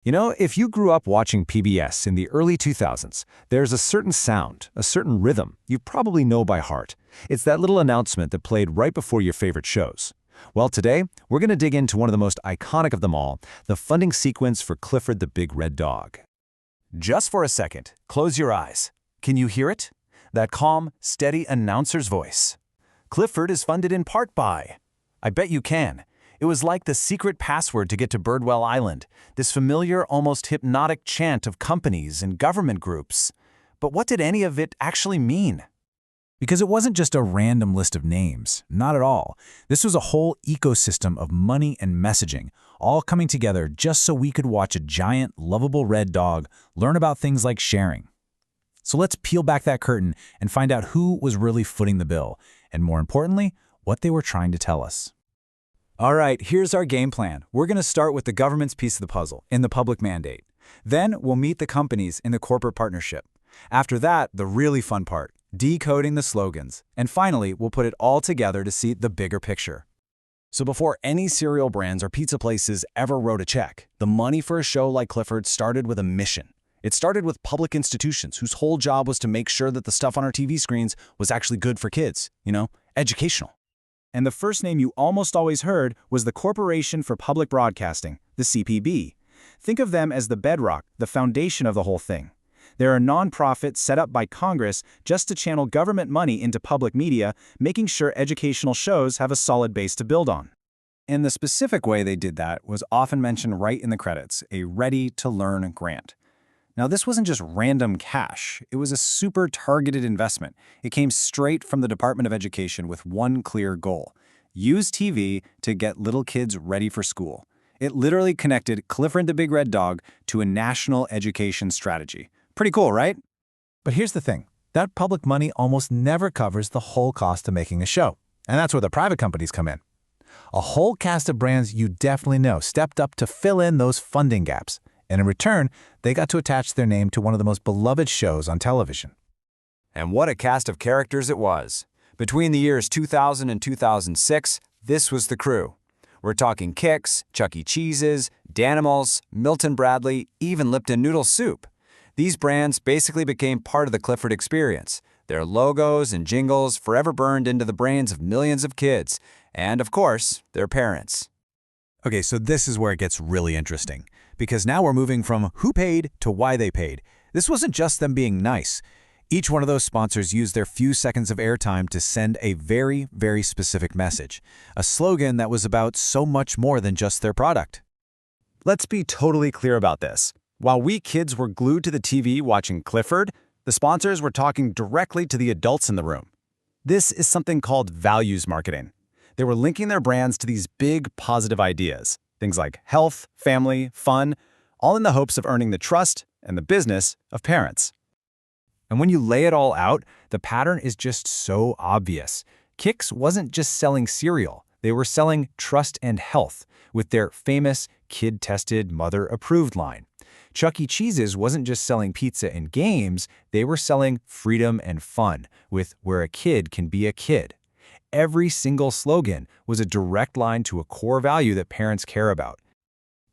You know, if you grew up watching PBS in the early 2000s, there's a certain sound, a certain rhythm you probably know by heart. It's that little announcement that played right before your favorite shows. Well, today, we're going to dig into one of the most iconic of them all, the funding sequence for Clifford the Big Red Dog. Just for a second, close your eyes. Can you hear it? That calm, steady announcer's voice. Clifford is funded in part by. I bet you can. It was like the secret password to get to Birdwell Island, this familiar, almost hypnotic chant of companies and government groups. But what did any of it actually mean? Because it wasn't just a random list of names, not at all. This was a whole ecosystem of money and messaging, all coming together just so we could watch a giant, lovable red dog learn about things like sharing. So let's peel back that curtain and find out who was really footing the bill, and more importantly, what they were trying to tell us. All right, here's our game plan. We're going to start with the government's piece of the puzzle, in the public mandate. Then we'll meet the companies in the corporate partnership. After that, the really fun part, decoding the slogans. And finally, we'll put it all together to see the bigger picture. So before any cereal brands or pizza places ever wrote a check, the money for a show like Clifford started with a mission. It started with public institutions whose whole job was to make sure that the stuff on our TV screens was actually good for kids, educational. And the first name you almost always heard was the Corporation for Public Broadcasting, the CPB. Think of them as the bedrock, the foundation of the whole thing. They're a nonprofit set up by Congress just to channel government money into public media, making sure educational shows have a solid base to build on. And the specific way they did that was often mentioned right in the credits, a ready-to-learn grant. Now, this wasn't just random cash. It was a super targeted investment. It came straight from the Department of Education with one clear goal: use TV to get little kids ready for school. It literally connected Clifford the Big Red Dog to a national education strategy. Pretty cool, right? But here's the thing. That public money almost never covers the whole cost of making a show. And that's where the private companies come in. A whole cast of brands you definitely know stepped up to fill in those funding gaps. And in return, they got to attach their name to one of the most beloved shows on television. And what a cast of characters it was. Between the years 2000 and 2006, this was the crew. We're talking Kix, Chuck E. Cheese's, Danimals, Milton Bradley, even Lipton Noodle Soup. These brands basically became part of the Clifford experience. Their logos and jingles forever burned into the brains of millions of kids, and of course, their parents. Okay, so this is where it gets really interesting. Because now we're moving from who paid to why they paid. This wasn't just them being nice. Each one of those sponsors used their few seconds of airtime to send a very, very specific message. A slogan that was about so much more than just their product. Let's be totally clear about this. While we kids were glued to the TV watching Clifford, the sponsors were talking directly to the adults in the room. This is something called values marketing. They were linking their brands to these big, positive ideas. Things like health, family, fun, all in the hopes of earning the trust and the business of parents. And when you lay it all out, the pattern is just so obvious. Kix wasn't just selling cereal. They were selling trust and health with their famous kid-tested, mother-approved line. Chuck E. Cheese's wasn't just selling pizza and games. They were selling freedom and fun with where a kid can be a kid. Every single slogan was a direct line to a core value that parents care about.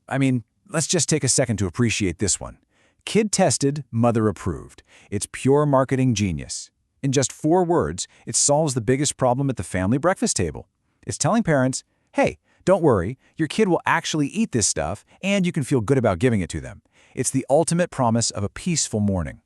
I mean, let's just take a second to appreciate this one. Kid-tested, mother-approved. It's pure marketing genius. In just 4 words, it solves the biggest problem at the family breakfast table. It's telling parents, hey, don't worry, your kid will actually eat this stuff, and you can feel good about giving it to them. It's the ultimate promise of a peaceful morning.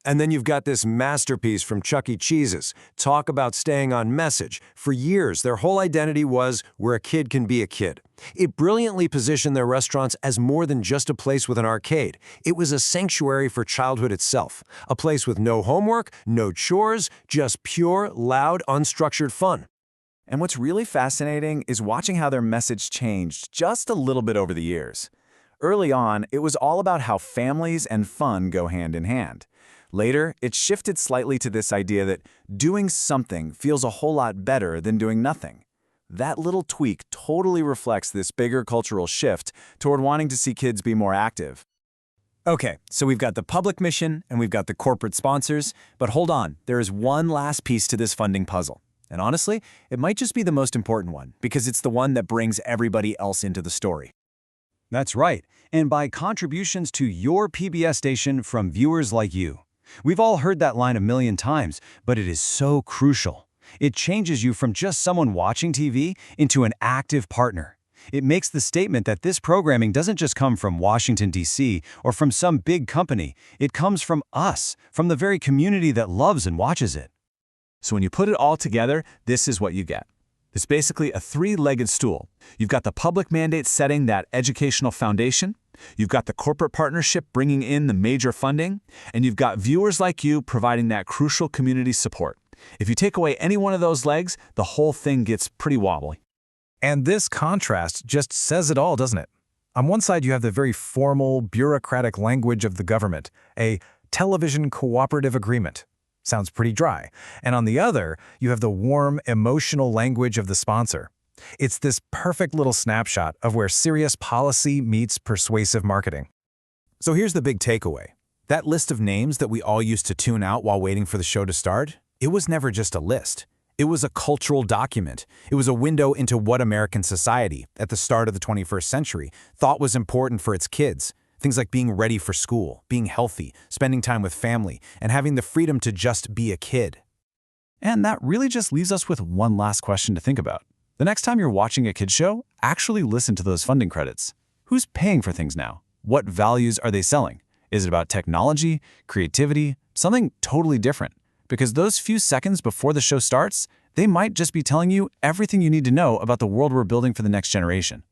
And then you've got this masterpiece from Chuck E. Cheese's. Talk about staying on message. For years, their whole identity was where a kid can be a kid. It brilliantly positioned their restaurants as more than just a place with an arcade. It was a sanctuary for childhood itself. A place with no homework, no chores, just pure, loud, unstructured fun. And what's really fascinating is watching how their message changed just a little bit over the years. Early on, it was all about how families and fun go hand in hand. Later, it shifted slightly to this idea that doing something feels a whole lot better than doing nothing. That little tweak totally reflects this bigger cultural shift toward wanting to see kids be more active. Okay, so we've got the public mission and we've got the corporate sponsors, but hold on, there is one last piece to this funding puzzle. And honestly, it might just be the most important one because it's the one that brings everybody else into the story. That's right. and by contributions to your PBS station from viewers like you. We've all heard that line a million times, but it is so crucial. It changes you from just someone watching TV into an active partner. It makes the statement that this programming doesn't just come from Washington, D.C., or from some big company. It comes from us, from the very community that loves and watches it. So when you put it all together, this is what you get. It's basically a three-legged stool. You've got the public mandate setting that educational foundation, you've got the corporate partnership bringing in the major funding, and you've got viewers like you providing that crucial community support. If you take away any one of those legs, the whole thing gets pretty wobbly. And this contrast just says it all, doesn't it? On one side, you have the very formal, bureaucratic language of the government, a television cooperative agreement. Sounds pretty dry. And on the other, you have the warm, emotional language of the sponsor. It's this perfect little snapshot of where serious policy meets persuasive marketing. So here's the big takeaway. That list of names that we all used to tune out while waiting for the show to start, it was never just a list. It was a cultural document. It was a window into what American society, at the start of the 21st century, thought was important for its kids. Things like being ready for school, being healthy, spending time with family, and having the freedom to just be a kid. And that really just leaves us with one last question to think about. The next time you're watching a kids show, actually listen to those funding credits. Who's paying for things now? What values are they selling? Is it about technology, creativity, something totally different? Because those few seconds before the show starts, they might just be telling you everything you need to know about the world we're building for the next generation.